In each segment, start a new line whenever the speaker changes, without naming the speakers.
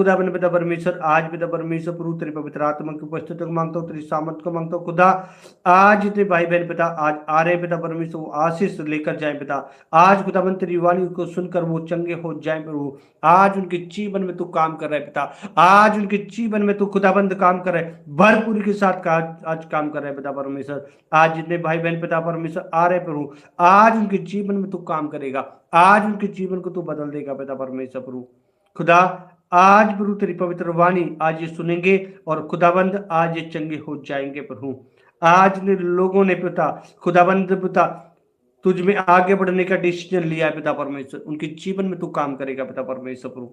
खुदा बन पिता परमेश्वर, आज पिता परमेश्वर प्रभु तेरी पवित्र आत्मा की उपस्थिति को मांगता हूँ, तेरी सामर्थ को मांगता हूँ खुदा। आज जितने भाई बहन पिता आज आ रहे पिता परमेश्वर, वो आशीष लेकर जाए पिता। आज खुदा बन तेरी वाणी को सुनकर वो चंगे हो जाए प्रभु। आज उनके जीवन में तू काम कर रहा है पिता। आज उनके जीवन में तू खुदाबंद काम कर रहा है, भरपूरी के साथ आज काम कर रहा है पिता परमेश्वर। आज जितने भाई बहन पिता परमेश्वर आ रहे प्रभु, आज उनके जीवन में तू काम करेगा। आज उनके जीवन को तू बदल देगा पिता परमेश्वर प्रभु। खुदा आज प्रभु तेरी पवित्र वाणी आज ये सुनेंगे और खुदाबंद आज ये चंगे हो जाएंगे प्रभु। आज ने लोगों ने पिता खुदाबंद पिता तुझ में आगे बढ़ने का डिसीजन लिया है पिता परमेश्वर, उनके जीवन में तू काम करेगा पिता परमेश्वर प्रभु।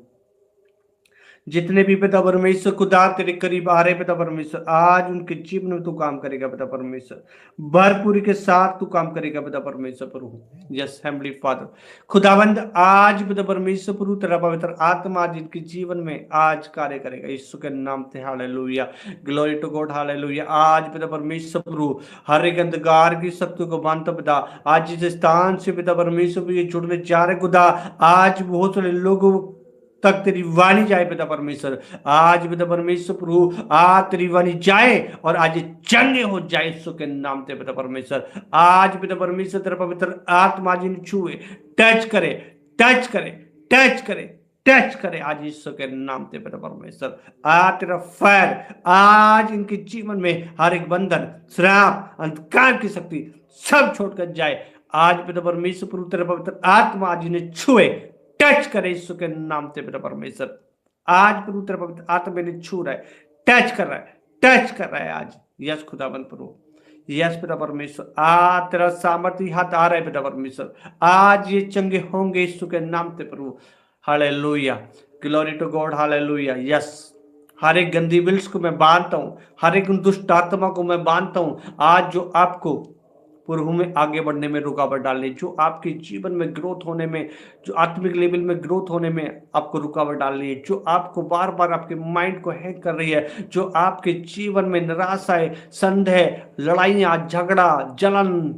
जितने भी पिता परमेश्वर खुदा तेरे करीब आ रहे पिता परमेश्वर, आज उनके जीवन में तू काम करेगा पिता परमेश्वर, भरपूरी के साथ तू काम करेगा पिता परमेश्वर प्रभु। यस हेवनली फादर खुदावंद, आज पिता परमेश्वर प्रभु तेरा पवित्र आत्मा आज इनके जीवन में आज कार्य करेगा यीशु के नाम से। Hallelujah, glory to God, hallelujah. आज पिता परमेश्वर प्रभु हर एक अंधकार की शक्ति को बांधता पिता, आज इस स्थान से पिता परमेश्वर ये जुड़ने जा रहे खुदा, आज बहुत सारे लोगों तक तेरी वाणी जाए पिता परमेश्वर। आज पिता परमेश्वर प्रभु आज तेरी वाणी जाए और आज चंगे हो जाए यीशु के नाम से पिता परमेश्वर। आज पिता परमेश्वर तेरा पवित्र आत्मा जिन्हें छुए, टच करे, टच करे, टच करे, टच करे आज यीशु के नाम से पिता परमेश्वर। आज तेरा फायर आज इनके जीवन में हर एक बंधन, श्राप, अंधकार की शक्ति सब छोड़कर जाए। आज पिता परमेश्वर प्रभु तेरा पवित्र आत्मा आज इन्हें छुए, टच करे यीशु के नाम से पिता परमेश्वर। आज प्रभु तेरा पवित्र आत्मा ने छू रहा है, टच कर रहा है, टच कर रहा है आज। यस खुदाबंद प्रभु, यस पिता परमेश्वर, आज तेरा सामर्थ्य हाथ आ रहा है पिता परमेश्वर। आज ये चंगे होंगे यीशु के नाम से प्रभु। Hallelujah, glory to God, hallelujah. Yes, हर एक गंदी विल्स को मैं बांधता हूँ, हर एक दुष्ट आत्मा को मैं बांधता हूँ आज, जो आपको प्रभु में आगे बढ़ने में रुकावट डालने, जो आपके जीवन में ग्रोथ होने में, जो आत्मिक लेवल में ग्रोथ होने में आपको रुकावट डालनी है, जो आपको बार बार आपके माइंड को हैक कर रही है, जो आपके जीवन में निराशाएं, संदेह, लड़ाइयाँ, झगड़ा, जलन,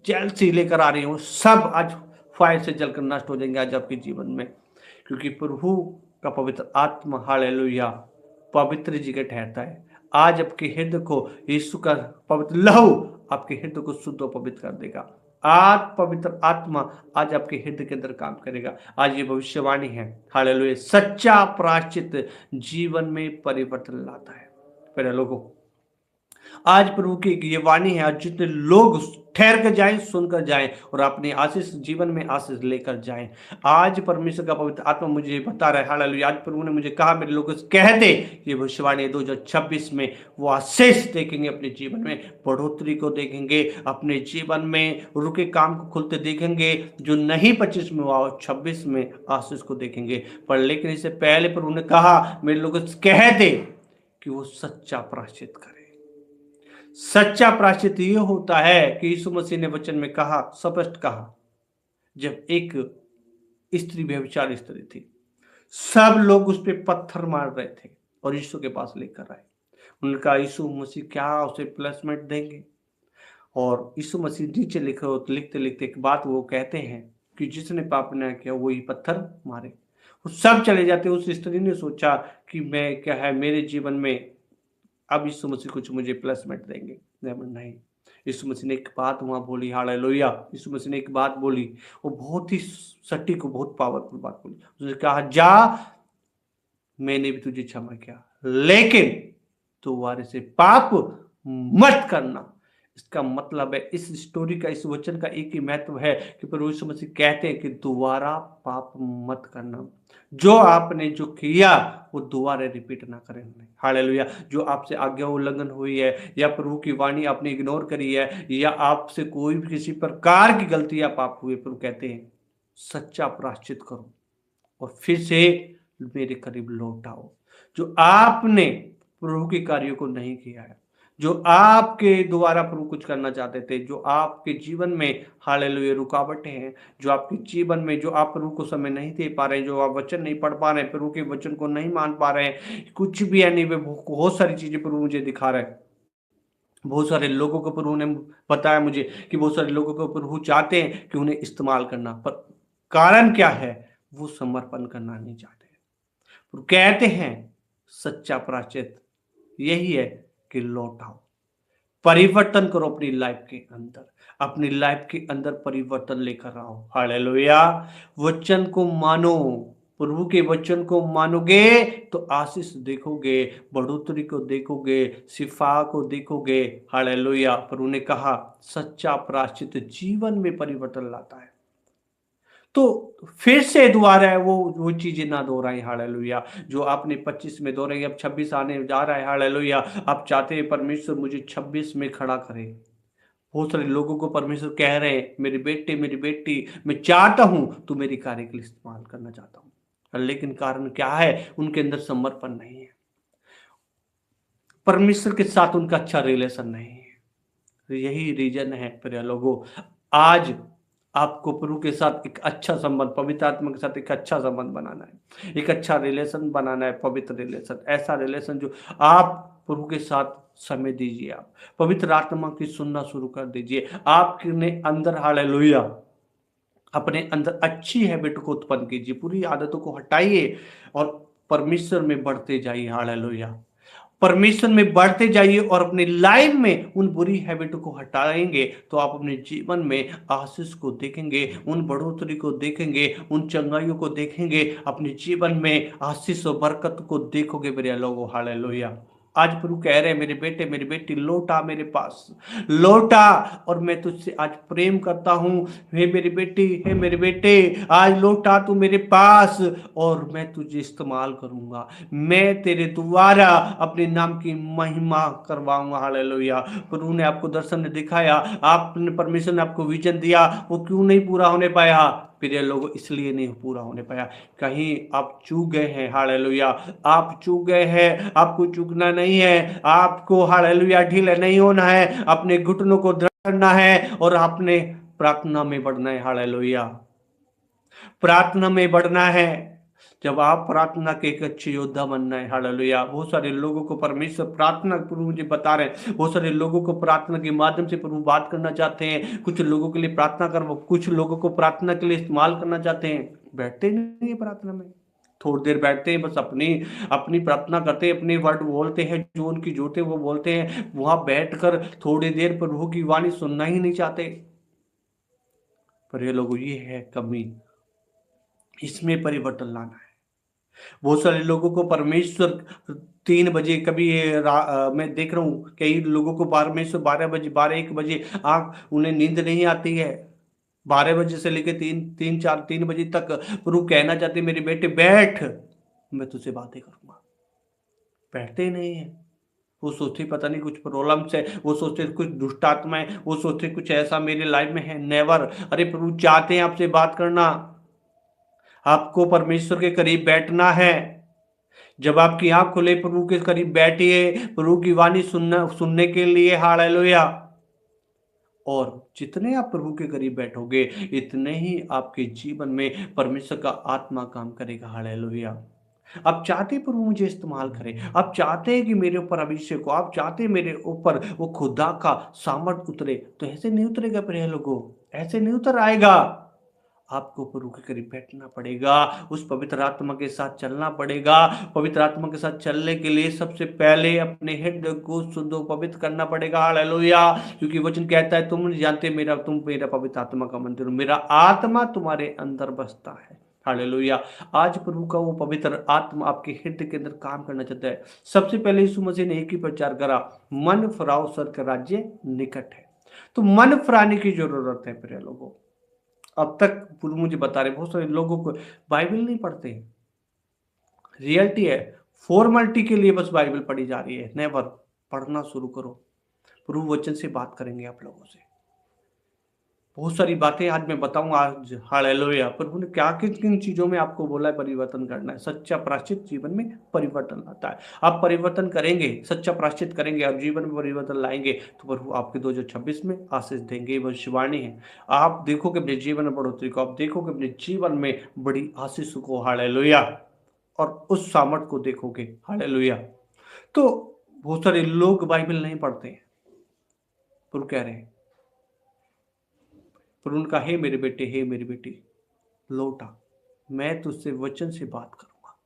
जेलसी लेकर आ रही हो, सब आज फायर से जलकर नष्ट हो जाएंगे आज आपके जीवन में, क्योंकि प्रभु का पवित्र आत्मा हालेलुया पवित्र जी के ठहरता है। आज आपके हृदय को यीशु का पवित्र लहू आपके हृदय को शुद्ध और पवित्र कर देगा। आज पवित्र आत्मा आज आपके हृदय के अंदर काम करेगा। आज ये भविष्यवाणी है, हालेलुया। सच्चा प्रायश्चित जीवन में परिवर्तन लाता है। प्यारे लोगों, आज प्रभु की ये वाणी है, आज जितने लोग ठहर कर जाएं, सुनकर जाएं और अपने आशीष जीवन में आशीष लेकर जाएं। आज परमेश्वर का पवित्र आत्मा मुझे बता रहा है, हालेलुया। आज प्रभु ने मुझे कहा मेरे लोगों से कह दे, ये भविष्यवाणी 2026 में वो आशीष देखेंगे, अपने जीवन में बढ़ोतरी को देखेंगे, अपने जीवन में रुके काम को खुलते देखेंगे, जो नहीं 25 में हुआ 26 में आशीष को देखेंगे। पर लेकिन इससे पहले प्रभु ने कहा मेरे लोगों से कह दे कि वो सच्चा प्रायश्चित करे। सच्चा प्रायश्चित ये होता है कि यीशु मसीह ने वचन में कहा, स्पष्ट कहा, जब एक स्त्री व्यभिचार स्त्री थी, सब लोग उस पर पत्थर मार रहे थे और यीशु के पास लेकर आए। उनका यीशु मसीह क्या उसे प्लेसमेंट देंगे? और यीशु मसीह नीचे लिखते लिखते एक बात वो कहते हैं कि जिसने पाप न किया वही पत्थर मारे। वो सब चले जाते। उस स्त्री ने सोचा कि मैं क्या है मेरे जीवन में अब यीशु मसीह कुछ मुझे प्लेसमेंट देंगे। नहीं, यीशु मसीह ने एक बात वहां बोली, हालेलुया। यीशु मसीह ने एक बात बोली, वो बहुत ही सटीक, बहुत पावरफुल बात बोली। उसने कहा, जा, मैंने भी तुझे क्षमा किया, लेकिन दोबारा से पाप मत करना। इसका मतलब है, इस स्टोरी का, इस वचन का एक ही महत्व है कि प्रभु यीशु मसीह कहते हैं कि दोबारा पाप मत करना। जो आपने जो किया वो दोबारा रिपीट ना करें। हालेलुया। जो आपसे आज्ञा उल्लंघन हुई है, या प्रभु की वाणी आपने इग्नोर करी है, या आपसे कोई भी किसी प्रकार की गलती या पाप हुए, प्रभु कहते हैं सच्चा प्रायश्चित करो और फिर से मेरे करीब लौट आओ। जो आपने प्रभु के कार्यों को नहीं किया है, जो आपके द्वारा प्रभु कुछ करना चाहते थे, जो आपके जीवन में हालेलुया रुकावटें हैं, जो आपके जीवन में, जो आप प्रभु को समय नहीं दे पा रहे हैं, जो आप वचन नहीं पढ़ पा रहे हैं, प्रभु के वचन को नहीं मान पा रहे हैं, कुछ भी है नहीं, बहुत सारी चीजें प्रभु मुझे दिखा रहे हैं। बहुत सारे लोगों को प्रभु ने बताया मुझे कि बहुत सारे लोगों को प्रभु चाहते हैं कि उन्हें इस्तेमाल करना, पर कारण क्या है? वो समर्पण करना नहीं चाहते। कहते हैं सच्चा प्रायश्चित यही है कि लौट आओ, परिवर्तन करो अपनी लाइफ के अंदर, अपनी लाइफ के अंदर परिवर्तन लेकर आओ। हालेलुया। वचन को मानो, प्रभु के वचन को मानोगे तो आशीष देखोगे, बढ़ोतरी को देखोगे, शिफा को देखोगे। हालेलुया। प्रभु ने कहा सच्चा प्रायश्चित जीवन में परिवर्तन लाता है। तो फिर से दोबारा है वो चीजें ना दोहराई। हालेलुया। जो आपने 25 में दोहराई, अब 26 आने जा रहा है। हालेलुया। आप चाहते हैं परमेश्वर मुझे 26 में खड़ा करे। बहुत सारे लोगों को परमेश्वर कह रहे हैं मेरे बेटे मेरी बेटी, मैं चाहता हूं तू मेरी कार्य के लिए इस्तेमाल करना चाहता हूं, लेकिन कारण क्या है? उनके अंदर समर्पण नहीं है, परमेश्वर के साथ उनका अच्छा रिलेशन नहीं है। यही रीजन है प्रिय लोगों। आज आपको प्रभु के साथ एक अच्छा संबंध, पवित्र आत्मा के साथ एक अच्छा संबंध बनाना है, एक अच्छा रिलेशन बनाना है, पवित्र रिलेशन, ऐसा रिलेशन जो आप प्रभु के साथ समय दीजिए, आप पवित्र आत्मा की सुनना शुरू कर दीजिए। आपने अंदर, हालेलुया, अपने अंदर अच्छी हैबिट को उत्पन्न कीजिए, बुरी आदतों को हटाइए और परमेश्वर में बढ़ते जाइए। हालेलुया। परमेश्वर में बढ़ते जाइए और अपनी लाइफ में उन बुरी हैबिटों को हटाएंगे तो आप अपने जीवन में आशीष को देखेंगे, उन बढ़ोतरी को देखेंगे, उन चंगाइयों को देखेंगे, अपने जीवन में आशीष और बरकत को देखोगे मेरे लोगों। हालेलुया। आज प्रभु कह रहे हैं मेरे बेटे मेरी बेटी लौटा मेरे पास, लौटा, और मैं तुझसे आज प्रेम करता हूं। हे मेरी बेटी, हे मेरे बेटे, आज लौटा तू मेरे पास और मैं तुझे इस्तेमाल करूंगा, मैं तेरे द्वारा अपने नाम की महिमा करवाऊंगा। हालेलुया। प्रभु ने आपको दर्शन दिखाया, आपने, परमेश्वर ने आपको विजन दिया, वो क्यों नहीं पूरा होने पाया? प्रिय लोगों, इसलिए नहीं पूरा होने पाया, कहीं आप चूक गए हैं। हालेलुया। आप चूक गए हैं, आपको चूकना नहीं है, आपको हालेलुया ढीले नहीं होना है, अपने घुटनों को दृढ़ करना है और आपने प्रार्थना में बढ़ना है। हालेलुया। प्रार्थना में बढ़ना है। जब आप प्रार्थना के एक अच्छे योद्धा बनना है। हालेलुया। बहुत सारे लोगों को परमेश्वर प्रार्थना, प्रभु मुझे बता रहे हैं, बहुत सारे लोगों को प्रार्थना के माध्यम से प्रभु बात करना चाहते हैं, कुछ लोगों के लिए प्रार्थना कर, कुछ लोगों को प्रार्थना के लिए इस्तेमाल करना चाहते हैं, बैठते नहीं है प्रार्थना में, थोड़ी देर बैठते हैं, बस अपनी अपनी प्रार्थना करते हैं, अपने वर्ड बोलते हैं, जो उनकी जोते वो बोलते हैं, वहां बैठकर थोड़ी देर प्रभु की वाणी सुनना ही नहीं चाहते। पर ये लोगों, ये है कमी, इसमें परिवर्तन लाना है। बहुत सारे लोगों को परमेश्वर 3 बजे, कभी मैं देख रहा हूँ कई लोगों को परमेश्वर 12 बजे, 12-1 बजे आंख, उन्हें नींद नहीं आती है, 12 बजे से लेकर 3 बजे तक प्रभु कहना चाहते मेरे बेटे बैठ, मैं तुझसे बातें करूंगा, बैठते ही नहीं है। वो सोचते पता नहीं कुछ प्रॉब्लम्स है, वो सोचते कुछ दुष्ट आत्मा है, वो सोचते कुछ ऐसा मेरे लाइफ में है। नेवर। अरे प्रभु चाहते हैं आपसे बात करना, आपको परमेश्वर के करीब बैठना है। जब आपकी आंख खुले, प्रभु के करीब बैठिए, प्रभु की वाणी सुनने के लिए। हालेलुया। और जितने आप प्रभु के करीब बैठोगे, इतने ही आपके जीवन में परमेश्वर का आत्मा काम करेगा। हालेलुया। आप चाहते प्रभु मुझे इस्तेमाल करे, आप चाहते हैं कि मेरे ऊपर अभिषेक हो, आप चाहते हैं मेरे ऊपर वो खुदा का सामर्थ उतरे, तो ऐसे नहीं उतरेगा प्रिय लोगों, ऐसे नहीं उतर आएगा। आपको प्रभु के करीब बैठना पड़ेगा, उस पवित्र आत्मा के साथ चलना पड़ेगा। पवित्र आत्मा के साथ चलने के लिए सबसे पहले अपने हृदय को शुद्ध और पवित्र करना पड़ेगा। हालेलुया। क्योंकि वचन कहता है तुम नहीं जानते तुम मेरा पवित्र आत्मा का मंदिर हो, मेरा आत्मा तुम्हारे अंदर बसता है। हालेलुया। आज प्रभु का वो पवित्र आत्मा आपके हृदय के अंदर काम करना चाहता है। सबसे पहले यीशु मसीह ने एक ही प्रचार करा, मन फिराओ स्वर्ग का राज्य निकट है। तो मन फिराने की जरूरत है प्रिय लोगों। अब तक प्रभु मुझे बता रहे बहुत सारे लोगों को बाइबल नहीं पढ़ते, रियलिटी है फॉर्मेलिटी के लिए बस बाइबल पढ़ी जा रही है। नेवर। पढ़ना शुरू करो, प्रभु वचन से बात करेंगे आप लोगों से, बहुत सारी बातें आज मैं बताऊंगा। आज हालेलुया, प्रभु ने क्या किन किन चीजों में आपको बोला है परिवर्तन करना है। सच्चा प्रायश्चित जीवन में परिवर्तन लाता है। आप परिवर्तन करेंगे, सच्चा प्रायश्चित करेंगे और जीवन में परिवर्तन लाएंगे तो प्रभु आपके 2026 में आशीष देंगे। भविष्यवाणी है, आप देखोगे अपने जीवन में बढ़ोतरी को, आप देखोगे अपने जीवन में बड़ी आशीष को। हालेलुया। और उस सामर्थ को देखोगे। हालेलुया। तो बहुत सारे लोग बाइबल नहीं पढ़ते हैं, प्रभु कह रहे हैं, पर उनका हे मेरे बेटे, हे मेरी बेटी लौटा, मैं तुझसे वचन से बात करूंगा,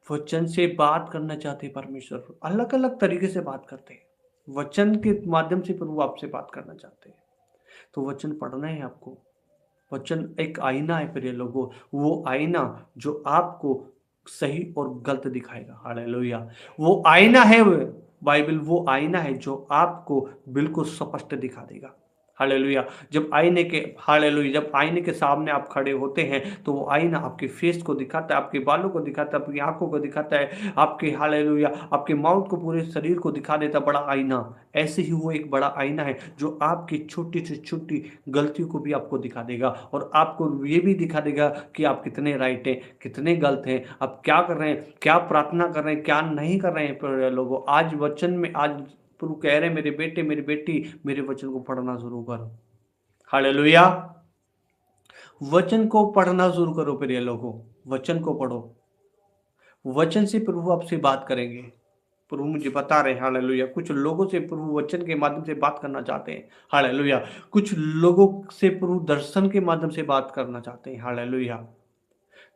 वचन से बात करना चाहते हैं परमेश्वर, अलग अलग तरीके से बात करते हैं। वचन के माध्यम से प्रभु आपसे बात करना चाहते हैं, तो वचन पढ़ना है आपको। वचन एक आईना है प्रिय लोगों, वो आईना जो आपको सही और गलत दिखाएगा। हालेलुया। वो आईना है, बाइबल वो आईना है जो आपको बिल्कुल स्पष्ट दिखा देगा। हालेलुया। जब आईने के सामने आप खड़े होते हैं तो वो आईना आपके फेस को दिखाता है, आपके बालों को दिखाता है, आपकी आंखों को दिखाता है, आपके हालेलुया आपके माउथ को, पूरे शरीर को दिखा देता बड़ा आईना। ऐसे ही वो एक बड़ा आईना है जो आपकी छोटी से छोटी गलतियों को भी आपको दिखा देगा, और आपको ये भी दिखा देगा कि आप कितने राइट हैं, कितने गलत हैं, आप क्या कर रहे हैं, क्या प्रार्थना कर रहे हैं, क्या नहीं कर रहे हैं। लोगों, आज वचन में, आज प्रभु कह रहे हैं, मेरे बेटे मेरी बेटी, मेरे वचन को पढ़ना शुरू करो। हालेलुया। वचन को पढ़ना शुरू करो प्रिय लोगों, वचन को पढ़ो। वचन से प्रभु आपसे बात करेंगे। प्रभु मुझे बता रहे हैं, हालेलुया, कुछ लोगों से प्रभु वचन के माध्यम से बात करना चाहते हैं। हालेलुया। कुछ लोगों से प्रभु दर्शन के माध्यम से बात करना चाहते हैं। हालेलुया।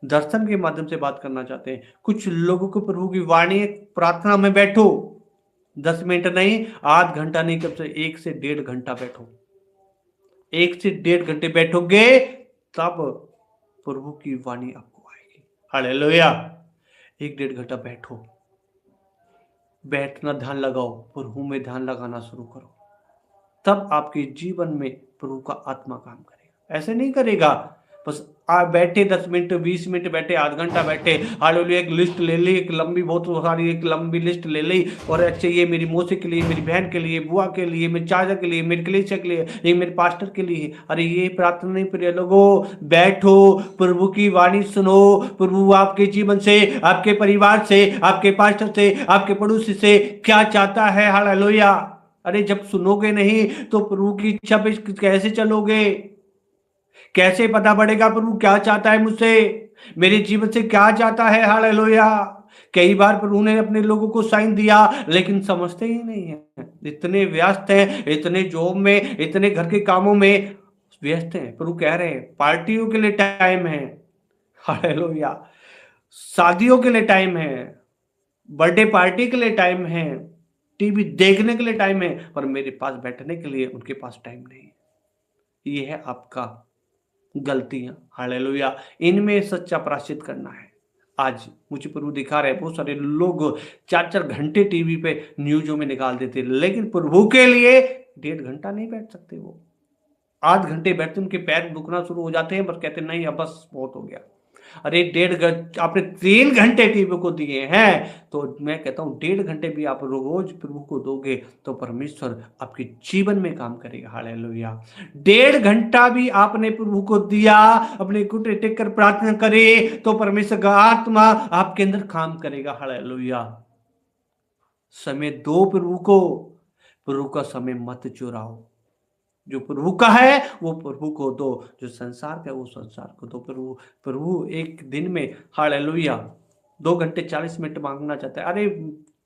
दर्शन के माध्यम से बात करना चाहते हैं। कुछ लोगों को प्रभु की वाणी, प्रार्थना में बैठो, 10 मिनट नहीं, आध घंटा नहीं, कब से 1 से 1.5 घंटा बैठो। 1 से 1.5 घंटे बैठोगे तब प्रभु की वाणी आपको आएगी। हालेलुया। 1-1.5 घंटा बैठो, बैठना, ध्यान लगाओ, प्रभु में ध्यान लगाना शुरू करो, तब आपके जीवन में प्रभु का आत्मा काम करेगा। ऐसे नहीं करेगा बस आप बैठे 10 मिनट 20 मिनट बैठे, आध घंटा बैठे, हालेलुया, एक लिस्ट ले ली, एक लंबी, बहुत सारी एक लंबी लिस्ट ले ली, और अच्छा ये मेरी मौसी के लिए, मेरी बहन के लिए, बुआ के लिए, मेरे चाचा के लिए, मेरे कलीसिया के लिए, ये मेरे पास्टर के लिए। अरे ये प्रार्थना नहीं प्रिय लोगों, बैठो, प्रभु की वाणी सुनो। प्रभु आपके जीवन से, आपके परिवार से, आपके पास्टर से, आपके पड़ोसी से क्या चाहता है। हालेलुया। अरे जब सुनोगे नहीं तो प्रभु की इच्छा पे कैसे चलोगे? कैसे पता पड़ेगा प्रभु क्या चाहता है मुझसे, मेरे जीवन से क्या चाहता है? हालेलुया। कई बार प्रभु ने अपने लोगों को साइन दिया लेकिन समझते ही नहीं है, इतने व्यस्त हैं, इतने जॉब में, इतने घर के कामों में व्यस्त हैं। प्रभु कह रहे हैं पार्टियों के लिए टाइम है, हालेलुया, शादियों के लिए टाइम है, बर्थडे पार्टी के लिए टाइम है, टीवी देखने के लिए टाइम है, पर मेरे पास बैठने के लिए उनके पास टाइम नहीं है। ये है आपका गलतियां। हालेलुया। इनमें सच्चा प्रायश्चित करना है। आज मुझे प्रभु दिखा रहे, बहुत सारे लोग 4-4 घंटे टीवी पे न्यूज़ों में निकाल देते, लेकिन प्रभु के लिए 1.5 घंटा नहीं बैठ सकते। वो आध घंटे बैठते उनके पैर दुखना शुरू हो जाते हैं, बस कहते नहीं अब बस बहुत हो गया। अरे 1.5 घंटे आपने 3 घंटे टीवी को दिए हैं, तो मैं कहता हूं 1.5 घंटे भी आप रोज प्रभु को दोगे तो परमेश्वर आपके जीवन में काम करेगा। हालेलुया। 1.5 घंटा भी आपने प्रभु को दिया, अपने घुटने टेक कर प्रार्थना करे तो परमेश्वर का आत्मा आपके अंदर काम करेगा। हालेलुया। समय दो प्रभु को, प्रभु का समय मत चुराओ। जो प्रभु का है वो प्रभु को दो, जो संसार का है वो संसार को दो। प्रभु एक दिन में, हालेलुया, 2 घंटे 40 मिनट मांगना चाहता है। अरे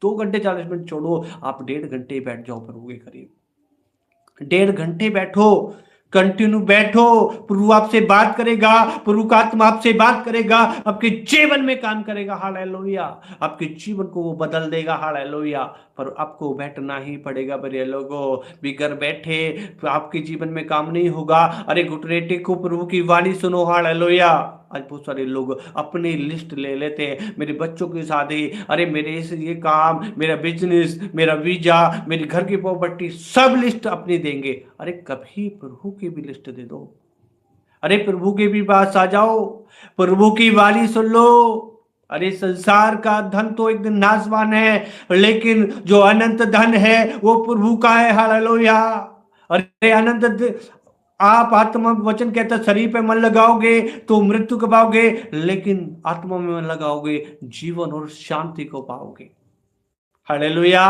2 घंटे 40 मिनट छोड़ो, आप 1.5 घंटे बैठ जाओ प्रभु के करीब। 1.5 घंटे बैठो, कंटिन्यू बैठो, प्रभु आपसे बात करेगा, प्रभु का आत्मा आपसे बात करेगा, आपके जीवन में काम करेगा। हालेलुया। आपके जीवन को वो बदल देगा। हालेलुया। पर आपको बैठना ही पड़ेगा मेरे लोगों, बिगर बैठे तो आपके जीवन में काम नहीं होगा। अरे घुटने टेको, प्रभु की वाणी सुनो। हालेलुया। आज बहुत सारे लोग अपनी लिस्ट ले लेते हैं, मेरे बच्चों की शादी, अरे मेरे ये काम, मेरा बिजनेस, मेरा वीजा, मेरे घर की प्रॉपर्टी, सब लिस्ट अपनी देंगे। अरे कभी प्रभु की भी लिस्ट दे दो। अरे प्रभु के भी पास आ जाओ, प्रभु की वाणी सुन लो। अरे संसार का धन तो एक दिन नाशवान है, लेकिन जो अनंत धन है वो प्रभु का है। हालेलुया। अरे आप आत्मा वचन कहता शरीर पे मन लगाओगे तो मृत्यु को पाओगे, लेकिन आत्मा में मन लगाओगे जीवन और शांति को पाओगे। हालेलुया।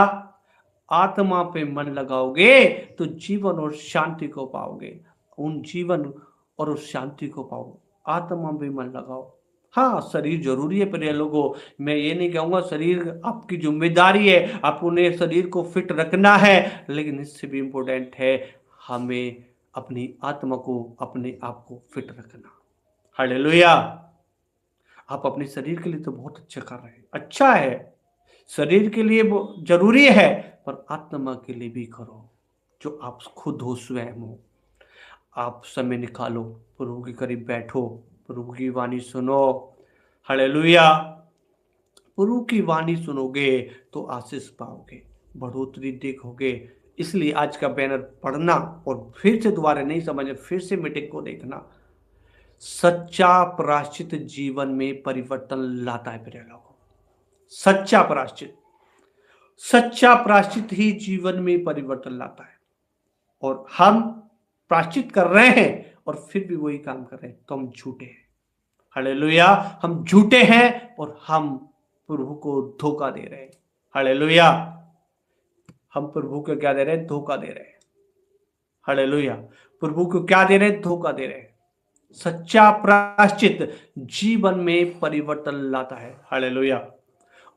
आत्मा पे मन लगाओगे तो जीवन और शांति को पाओगे, उन जीवन और उस शांति को पाओ। आत्मा पे मन लगाओ। हाँ, शरीर जरूरी है प्रिय लोगों, मैं ये नहीं कहूंगा, शरीर आपकी जिम्मेदारी है, आपको ने शरीर को फिट रखना है, लेकिन इससे भी इंपॉर्टेंट है हमें अपनी आत्मा को, अपने आप को फिट रखना। हालेलुया। आप अपने शरीर के लिए तो बहुत अच्छा कर रहे हैं, अच्छा है, शरीर के लिए वो जरूरी है, पर आत्मा के लिए भी करो, जो आप खुद हो, स्वयं हो। आप समय निकालो, प्रभु के करीब बैठो, प्रभु की वाणी सुनो। हालेलुया। प्रभु की वाणी सुनोगे तो आशीष पाओगे, बढ़ोतरी देखोगे। इसलिए आज का बैनर पढ़ना और फिर से दोबारा नहीं समझना, फिर से मीटिंग को देखना। सच्चा प्रायश्चित जीवन में परिवर्तन लाता है प्रिय लोगों। सच्चा प्रायश्चित, सच्चा प्रायश्चित ही जीवन में परिवर्तन लाता है। और हम प्रायश्चित कर रहे हैं और फिर भी वही काम कर रहे हैं, तो हम झूठे हैं। हालेलुया। हम झूठे हैं और हम प्रभु को धोखा दे रहे हैं। हालेलुया। हम प्रभु को क्या दे रहे हैं? धोखा दे रहे हैं। हालेलुया। प्रभु को क्या दे रहे हैं? धोखा दे रहे हैं। सच्चा प्रायश्चित जीवन में परिवर्तन लाता है। हालेलुया।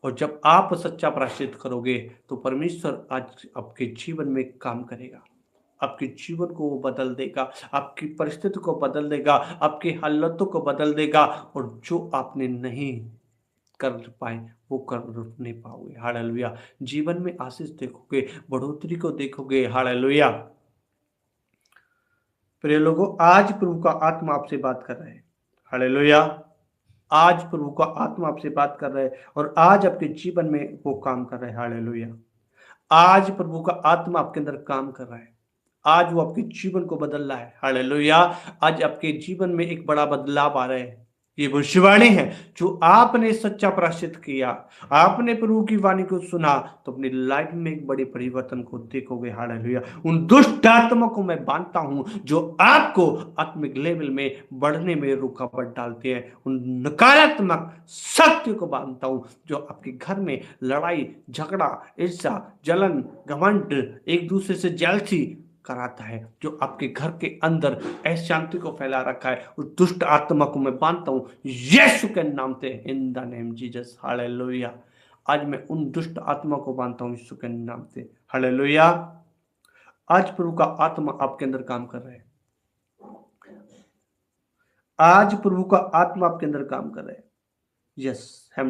और जब आप सच्चा प्रायश्चित करोगे तो परमेश्वर आज आपके जीवन में काम करेगा, आपके जीवन को वो बदल देगा, आपकी परिस्थिति को बदल देगा, आपकी हालतों को बदल देगा, और जो आपने नहीं कर पाए वो कर नहीं पाओगे। हालेलुया। जीवन में आशीष देखोगे, बढ़ोतरी को देखोगे। हालेलुया। प्रिय लोगों, आज प्रभु का आत्मा आपसे बात कर रहा है। हालेलुया। आज प्रभु का आत्मा आपसे बात कर रहा है और आज आपके जीवन में वो काम कर रहा है। हालेलुया। आज प्रभु का आत्मा आपके अंदर काम कर रहा है। आज वो आपके जीवन को बदल रहा है। हालेलुया। आज आपके जीवन में एक बड़ा बदलाव आ रहा है। ये भविष्यवाणी है, जो आपने सच्चा प्रायश्चित किया, आपने प्रभु की वाणी को सुना, तो अपनी लाइफ में एक बड़े परिवर्तन को देखोगे। हालेलुया। उन दुष्ट आत्मा को मैं बांधता हूं जो आपको आत्मिक लेवल में बढ़ने में रुकावट डालते हैं। उन नकारात्मक शक्ति को बांधता हूं जो आपके घर में लड़ाई झगड़ा, ईर्ष्या, जलन, घमंड, एक दूसरे से जेलसी कराता है, जो आपके घर के अंदर अशांति को फैला रखा है। उस दुष्ट आत्मा को मैं बांधता हूं यीशु के नाम से, in the name Jesus. Hallelujah. आज मैं उन दुष्ट आत्मा को बांधता हूं यीशु के नाम से। हालेलुया। आज प्रभु का आत्मा आपके अंदर काम कर रहा है। आज प्रभु का आत्मा आपके अंदर काम कर रहा है। यस, हम